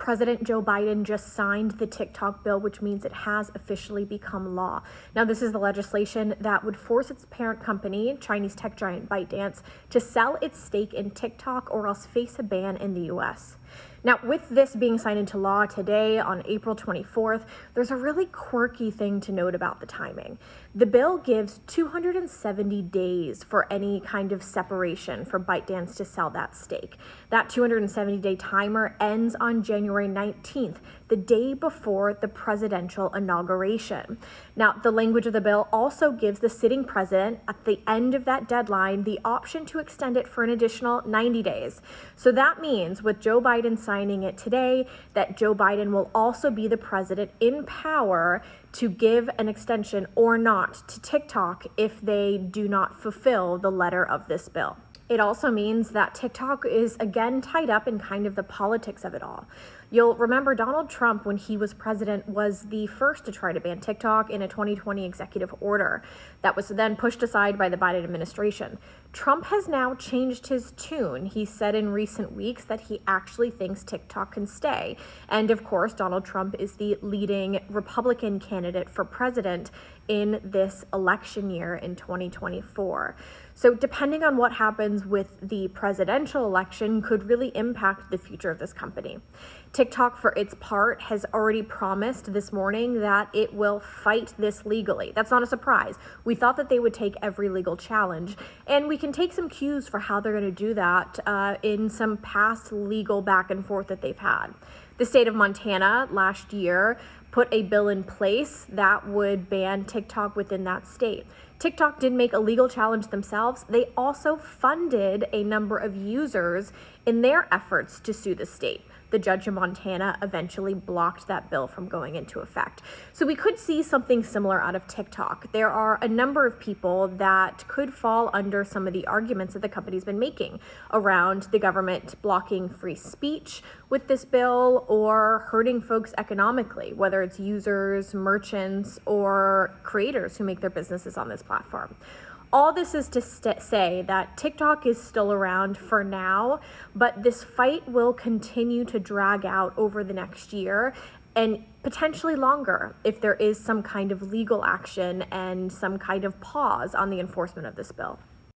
President Joe Biden just signed the TikTok bill, which means it has officially become law. Now, this is the legislation that would force its parent company, Chinese tech giant ByteDance, to sell its stake in TikTok or else face a ban in the US. Now, with this being signed into law today on April 24th, there's a really quirky thing to note about the timing. The bill gives 270 days for any kind of separation for ByteDance to sell that stake. That 270-day timer ends on January 19th, the day before the presidential inauguration. Now, the language of the bill also gives the sitting president at the end of that deadline the option to extend it for an additional 90 days. So that means with Joe Biden signing it today, that Joe Biden will also be the president in power to give an extension or not to TikTok if they do not fulfill the letter of this bill. It also means that TikTok is again tied up in kind of the politics of it all. You'll remember Donald Trump, when he was president, was the first to try to ban TikTok in a 2020 executive order that was then pushed aside by the Biden administration. Trump has now changed his tune. He said in recent weeks that he actually thinks TikTok can stay. And of course, Donald Trump is the leading Republican candidate for president in this election year in 2024. So depending on what happens with the presidential election could really impact the future of this company. TikTok, for its part, has already promised this morning that it will fight this legally. That's not a surprise. We thought that they would take every legal challenge, and we can take some cues for how they're going to do that in some past legal back and forth that they've had. The state of Montana last year put a bill in place that would ban TikTok within that state. TikTok did make a legal challenge themselves. They also funded a number of users in their efforts to sue the state. The judge in Montana eventually blocked that bill from going into effect. So we could see something similar out of TikTok. There are a number of people that could fall under some of the arguments that the company's been making around the government blocking free speech with this bill or hurting folks economically, whether it's users, merchants, or creators who make their businesses on this platform. All this is to say that TikTok is still around for now, but this fight will continue to drag out over the next year and potentially longer if there is some kind of legal action and some kind of pause on the enforcement of this bill.